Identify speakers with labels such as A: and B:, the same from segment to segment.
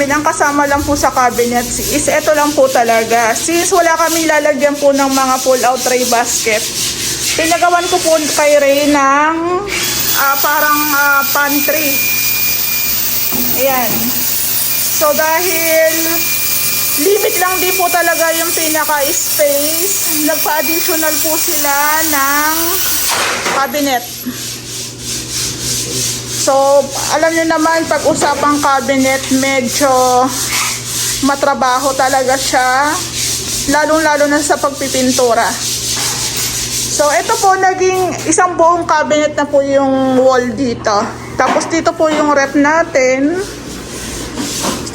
A: namin, ang kasama lang po sa cabinet is ito lang po talaga. Since wala kaming lalagyan po ng mga pull-out tray basket, pinagawan ko po kay Ray ng parang pantry. Ayan. So dahil limit lang din po talaga yung pinaka-space, nagpa-additional po sila ng cabinet. So, alam nyo naman, pag usapang cabinet, medyo matrabaho talaga siya, lalong-lalo na sa pagpipintura. So, ito po, naging isang buong cabinet na po yung wall dito. Tapos, dito po yung rep natin.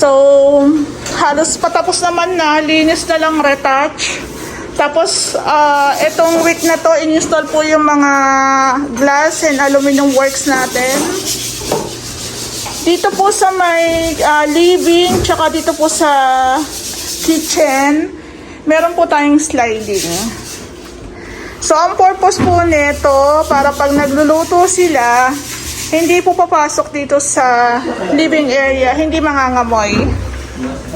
A: So, halos patapos naman na, linis na lang retouch. Tapos, itong week na to, in-install po yung mga glass and aluminum works natin. Dito po sa may living, tsaka dito po sa kitchen, meron po tayong sliding. So, ang purpose po nito, para pag nagluluto sila, hindi po papasok dito sa living area, hindi mangangamoy.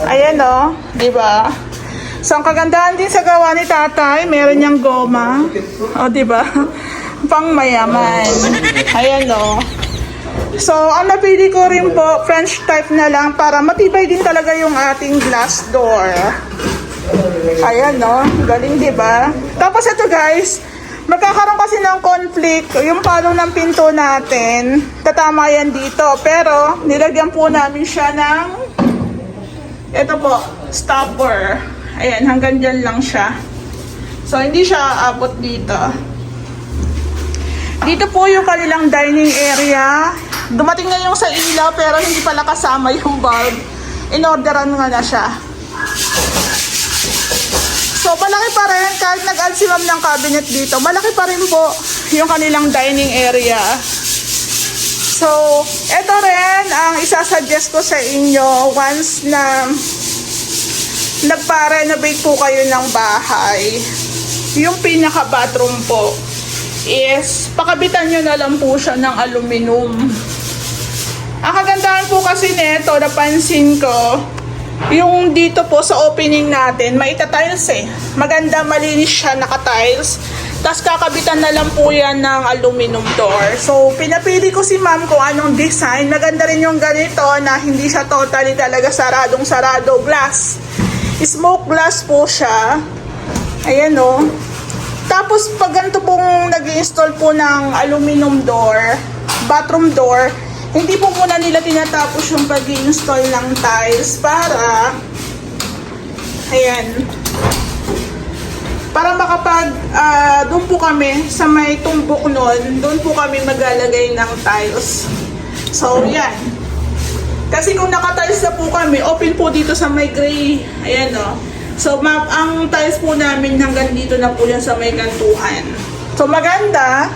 A: Ayan o, diba? So, ang kagandahan din sa gawa ni tatay, meron niyang goma. O, diba? Pang mayaman. Ayan o. So, ang napili ko rin po, French type na lang para matibay din talaga yung ating glass door. Ayan o. Galing, diba? Tapos ito guys, magkakaroon kasi ng conflict. Yung palong ng pinto natin, tatama yan dito. Pero, nilagyan po namin siya ng, ito po, stopper. Ayan, hanggang dyan lang siya. So, hindi siya aabot dito. Dito po yung kanilang dining area. Dumating na yung sa ilaw, pero hindi pala kasama yung bulb. In-orderan nga na siya. So, malaki pa rin. Kahit nag-add si ma'am ng cabinet dito, malaki pa rin po yung kanilang dining area. So, ito rin ang isasuggest ko sa inyo once na nagpa-renovate po kayo ng bahay. Yung pinaka-bathroom po is pakabitan nyo na lang po siya ng aluminum. Ang kagandahan po kasi nito, napansin ko, yung dito po sa opening natin, maita-tiles eh. Maganda, malinis siya, naka-tiles. Tapos kakabitan na lang po yan ng aluminum door. So, pinapili ko si ma'am kung anong design. Maganda rin yung ganito na hindi siya totally talaga saradong-sarado glass. Smoke glass po siya. Ayan o. Tapos pag ganito pong nag-i-install po ng aluminum door, bathroom door, hindi po muna nila tinatapos yung pag-i-install ng tiles para, ayan, para makapag, doon po kami sa may tumbok nun, doon po kami maglalagay ng tiles. So, yan. Kasi kung naka-tiles na po kami, open po dito sa may gray. Ayan o. So, ang tiles po namin hanggang dito na po yan sa may kantuhan. So, maganda.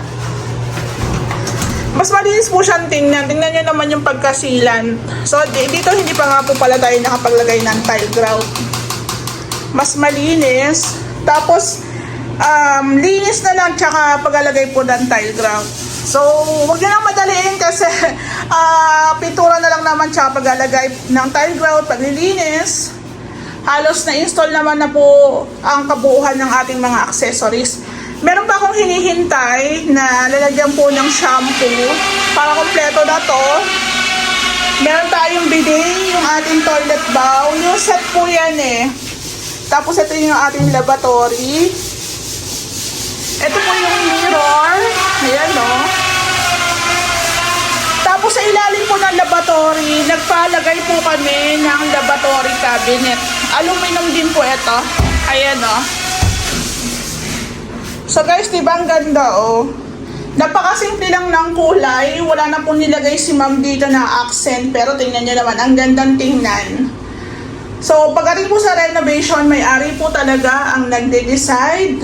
A: Mas malinis po siyang tingnan. Tingnan nyo naman yung pagkasilan. So, dito hindi pa nga po pala tayo nakapaglagay ng tile grout. Mas malinis. Tapos, linis na lang tsaka paglalagay po ng tile grout. So, huwag nyo lang madaliin kasi pintura na lang naman tsaka paglalagay ng tile grout, paglilinis. Halos na-install naman na po ang kabuuan ng ating mga accessories. Meron pa akong hinihintay na lalagyan po ng shampoo para kompleto na to. Meron tayong bidet, yung ating toilet bowl. Yung set po yan eh. Tapos ito yung ating lavatory. Ito po yung mirror. Ayan o. Tapos sa ilalim po ng lavatory, nagpalagay po kami ng lavatory cabinet. Aluminum din po ito. Ayan o. So guys, diba ang ganda o? Napakasimple lang ng kulay. Wala na po nilagay si ma'am dito na accent. Pero tingnan nyo naman, ang gandang tingnan. So, pagdating po sa renovation, may-ari po talaga ang nagde-design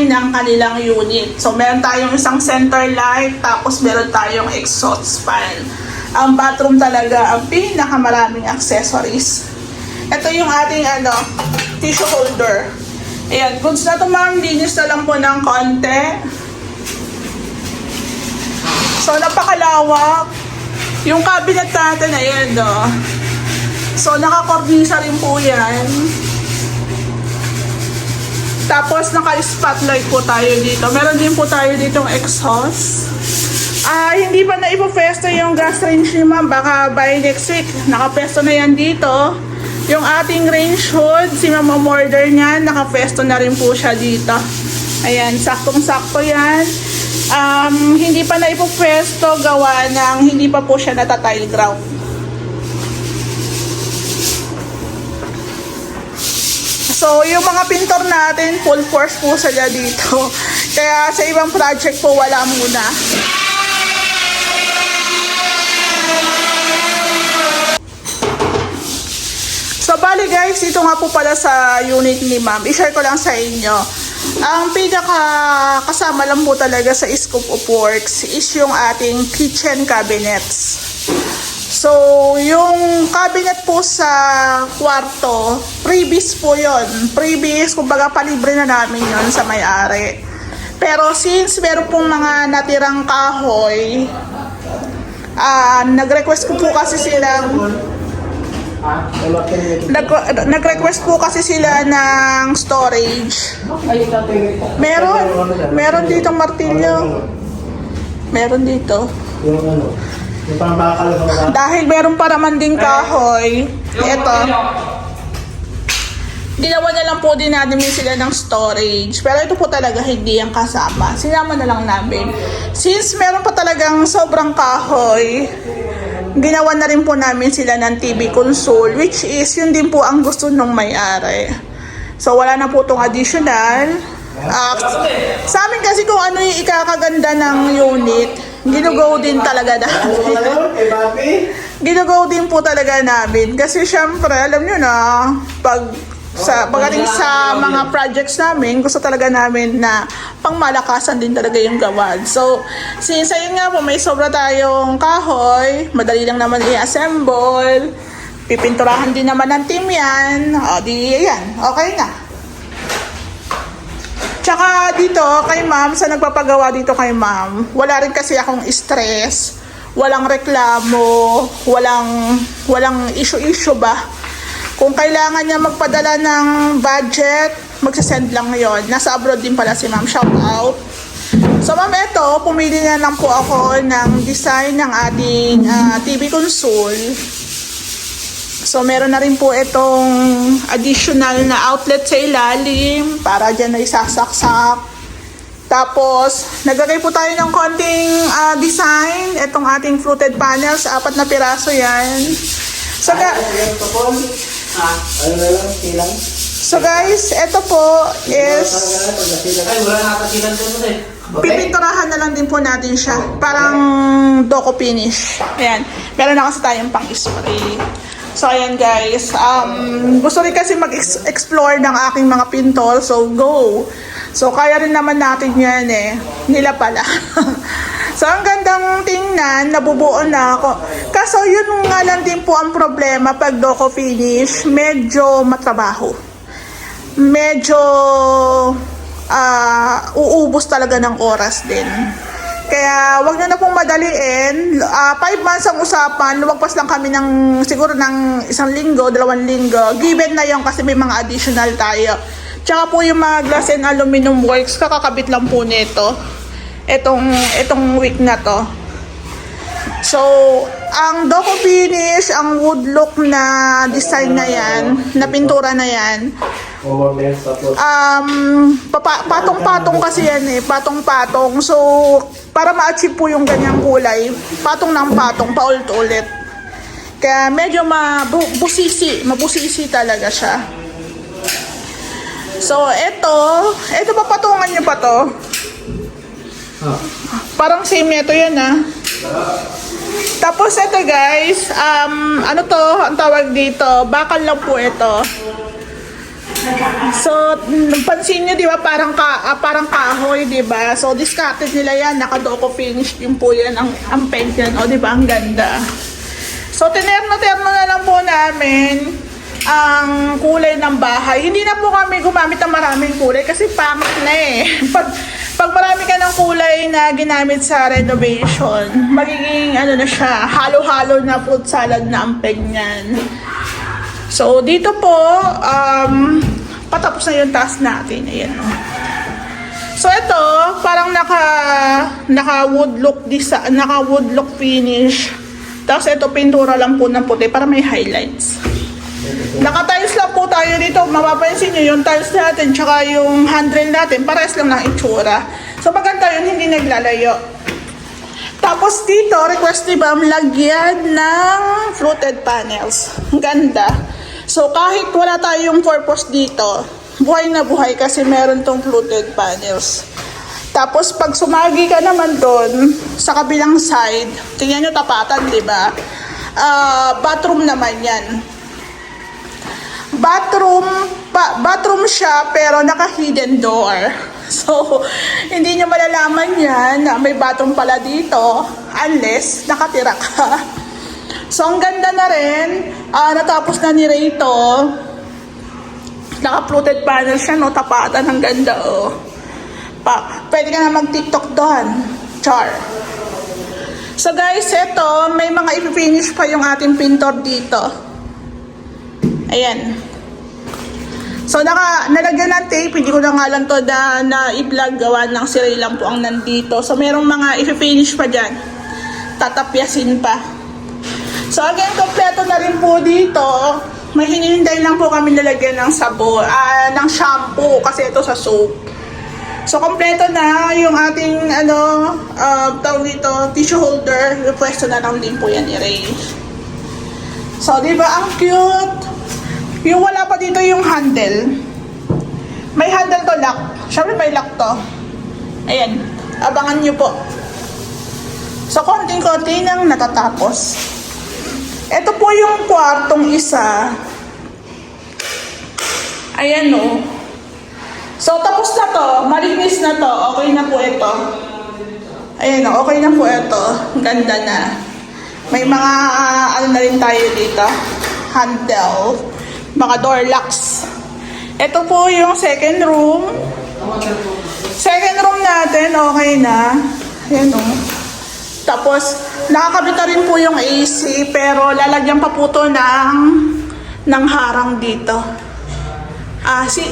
A: ng kanilang unit. So, meron tayong isang center light, tapos meron tayong exhaust fan. Ang bathroom talaga ang pinakamaraming accessories. Ito yung ating tissue holder. Ayan, goods na ito ma'am, linis na lang po ng konti. So, napakalawak. Yung cabinet natin, ayan So, naka-cornisa rin po yan. Tapos, naka-spotlight po tayo dito. Meron din po tayo ditong exhaust. Hindi pa na ipo-pesto yung gas range ni ma'am. Baka by next week, naka-pesto na yan dito. Yung ating range hood, si ma'am order niyan, naka-pesto na rin po siya dito. Ayan, saktong-sakto yan. Hindi pa na ipo-pesto, gawa ng hindi pa po siya natatile ground. So, yung mga pintor natin, full force po sila dito. Kaya sa ibang project po, wala muna. So, bali guys, ito nga po pala sa unit ni ma'am. I-share ko lang sa inyo. Ang pinaka-kasama lang po talaga sa scope of works is yung ating kitchen cabinets. So, yung cabinet po sa kwarto, previous po yon. Previous, kumbaga palibre na namin yon sa may-ari. Pero since meron pong mga natirang kahoy, nag-request ko po kasi silang nag-request po kasi sila ng storage. Meron dito martilyo. Meron dito.
B: Yung parang bakal sa
A: dahil meron pa naman ding kahoy. Ito. Ginawa na lang po din natin sila ng storage. Pero ito po talaga hindi ang kasama. Sinama na lang namin. Since meron pa talagang sobrang kahoy, ginawa na rin po namin sila ng TV console, which is yun din po ang gusto ng may-ari. So wala na po itong additional. Sa amin kasi kung ano yung ikakaganda ng unit, ginugo din talaga namin. Ginugo din po talaga namin. Kasi syempre, alam nyo na, pagdating sa mga projects namin, gusto talaga namin na pangmalakasan din talaga yung gawan. So, since ayun nga po, may sobra tayong kahoy, madali lang naman i-assemble, pipinturahan din naman ng team yan, o di yan, okay na. Tsaka dito, kay ma'am, sa nagpapagawa dito kay ma'am, wala rin kasi akong stress, walang reklamo, walang issue-issue ba. Kung kailangan niya magpadala ng budget, magsasend lang yon. Nasa abroad din pala si ma'am. Shout out. So ma'am, ito, pumili na lang po ako ng design ng ating TV console. So meron na rin po itong additional na outlet sa ilalim para dyan na isasaksak. Tapos, naglagay po tayo ng konting design. Itong ating fluted panels, 4 na piraso yan. So guys, ito po is pipinturahan na lang din po natin siya. Parang doco finish. Ayan. Meron na kasi tayong pang-spray. So ayan guys, gusto rin kasi mag-explore ng aking mga pintol. So go! So kaya rin naman natin yan eh. Nila pala. So ang gandang tingnan, nabubuo na ako. Kaso yun nga lang din po ang problema pag doco finish, medyo matrabaho. Medyo uubos talaga ng oras din. Kaya wag nyo na pong madaliin. 5 months ang usapan, lumagpas lang kami ng siguro ng 1 linggo, 2 linggo. Given na yon kasi may mga additional tayo. Tsaka po yung mga glass and aluminum works, kakakabit lang po nito. Itong week na to. So, ang doco finish, ang wood look na design na yan, na pintura na yan, patong-patong kasi yan eh, patong-patong. So, para ma-achieve po yung ganyang kulay, patong ng patong, paulit-ulit. Kaya medyo mabusisi talaga siya. So, ito papatungan nyo pa to. Parang same nito yan Tapos ito guys, ano to, ang tawag dito, bakal lang po ito. So, pansin nyo, di ba, parang kahoy, di ba? So, discarded nila yan, naka-doco finish din po yan, ang paint yan, o di ba, ang ganda. So, tinerno-terno na lang po namin ang kulay ng bahay. Hindi na po kami gumamit ng maraming kulay kasi pangit na eh. Pag marami ka ng kulay na ginamit sa renovation, magiging ano na siya, halo-halo na fruit salad na ang peg niyan. So, dito po, patapos na yung task natin. Ayan. So, ito, parang naka wood look finish. Tapos, ito, pintura lang po ng puti para may highlights. Naka-tiles lang po tayo dito. Mapapansin nyo yung tiles natin tsaka yung handrail natin. Parehas lang ng itsura. So, maganda yun, hindi naglalayo. Tapos dito, request ni Ma'am, lagyan ng fluted panels. Ang ganda. So, kahit wala tayong purpose dito, buhay na buhay kasi meron tong fluted panels. Tapos, pag sumagi ka naman doon, sa kabilang side, tingnan nyo tapatan, di ba? Bathroom naman yan. Bathroom siya pero naka-hidden door. So, hindi nyo malalaman yan na may bathroom pala dito unless nakatira ka. So, ang ganda na rin. Natapos na ni Ray ito. Naka-fluted panel siya, no? Tapatan, ang ganda, oh. Pwede ka na mag-TikTok doon. Char. So, guys, ito, may mga ipifinish pa yung ating pintor dito. Ayan. So, nalagyan ng tape. Hindi ko na nga lang to na i-vlog. Gawa ng si Ray lang po ang nandito. So, merong mga i-finish pa dyan. Tatapyasin pa. So, again, kompleto na rin po dito. May hinihintay lang po kami nalagyan ng sabon, ng shampoo. Kasi ito sa soap. So, kompleto na yung ating, tawag dito, tissue holder. Pwesto na lang din po yan ni Ray. So, di ba ang cute? Yung wala pa dito yung handle. May handle to lock. Siyempre may lock to. Ayan. Abangan nyo po. So, konting-konti nang natatapos. Ito po yung kwartong isa. Ayan, no. So, tapos na to. Malinis na to. Okay na po ito. Ayan, no. Okay na po ito. Ganda na. May mga, na rin tayo dito. Handle. Mga door locks. Ito po yung second room. Second room natin, okay na. Ayan, no. Tapos, nakakabit na rin po yung AC, pero lalagyan pa po to ng harang dito.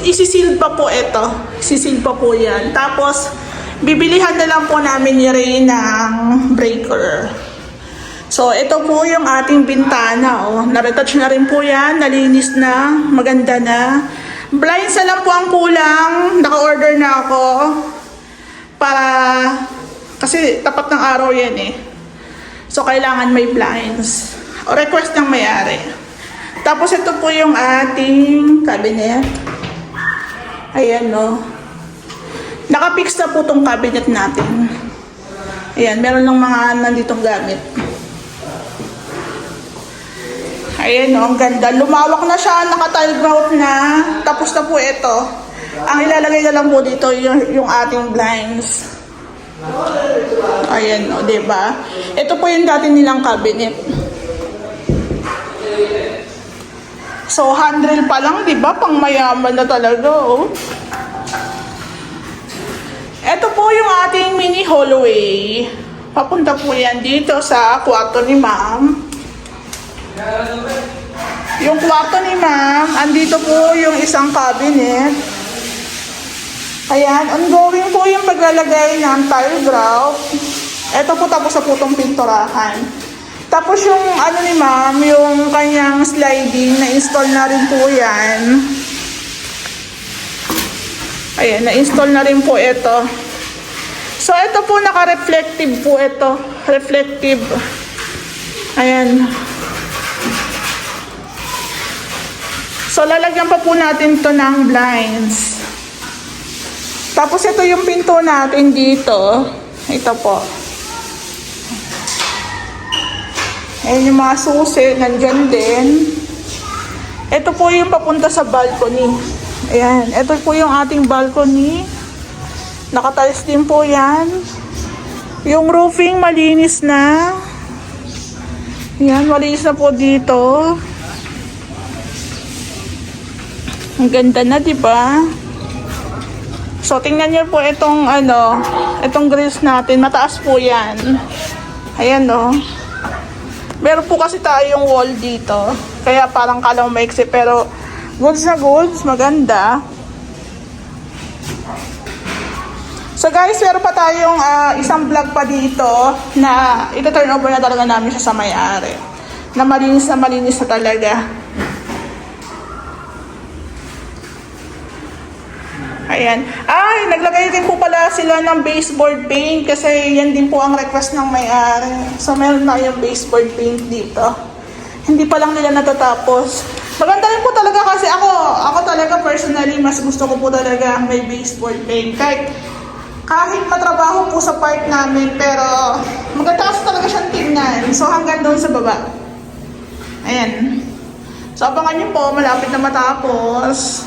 A: Isisil pa po ito. Sisil pa po yan. Tapos, bibilihan na lang po namin ni Ray ng breaker. So, ito po yung ating bintana. Oh. Naretouch na rin po yan. Nalinis na. Maganda na. Blinds na lang po ang kulang. Naka-order na ako. Kasi tapat ng araw yan eh. So, kailangan may blinds. O request ng may-ari. Tapos, ito po yung ating cabinet. Ayan, no. Nakapix na po itong cabinet natin. Ayan, meron ng mga nanditong gamit. Ayan, no. Ang ganda. Lumawak na siya. Naka-tile grout na. Tapos na po ito. Ang ilalagay na lang po dito yung ating blinds. Ayan, o, diba? Ito po yung dati nilang cabinet. So, handrail pa lang, diba? Pang mayaman na talaga, oh. Ito po yung ating mini hallway. Papunta po yan dito sa kwarto ni Ma'am. Yung kwarto ni Ma'am, andito po yung isang cabinet. Ayan, ongoing po yung paglalagay ng tile grout. Ito po tapos na po itong pinturahan. Tapos yung ni Ma'am, yung kanyang sliding, na-install na rin po yan. Ayan, na-install na rin po ito. So, ito po naka-reflective po ito. Reflective. Ayan. So, lalagyan pa po natin to ng blinds. Tapos, ito yung pinto natin dito. Ito po. Ayan yung mga susi. Nandyan din. Ito po yung papunta sa balcony. Ayan. Ito po yung ating balcony. Nakatiles din po yan. Yung roofing malinis na. Ayan. Malinis na po dito. Ang ganda na, diba? So, tingnan niyo po itong, itong grills natin. Mataas po yan. Ayan, no. Meron po kasi tayong wall dito. Kaya parang kala mo maiksi, pero goods na goods, maganda. So guys, meron pa tayong isang vlog pa dito na ito-turn over na talaga namin siya sa may-ari. Na malinis na talaga. Ayan. Ay, naglagay din po pala sila ng baseboard paint kasi yan din po ang request ng may-ari. So meron na yung baseboard paint dito. Hindi pa lang nila natatapos. Maganda rin po talaga kasi ako talaga personally mas gusto ko po talaga may baseboard paint. Kahit matrabaho po sa part namin, pero maganda kasi talaga siyang tingnan. So hanggang doon sa baba. Ayan. So abangan niyo po, malapit na matapos.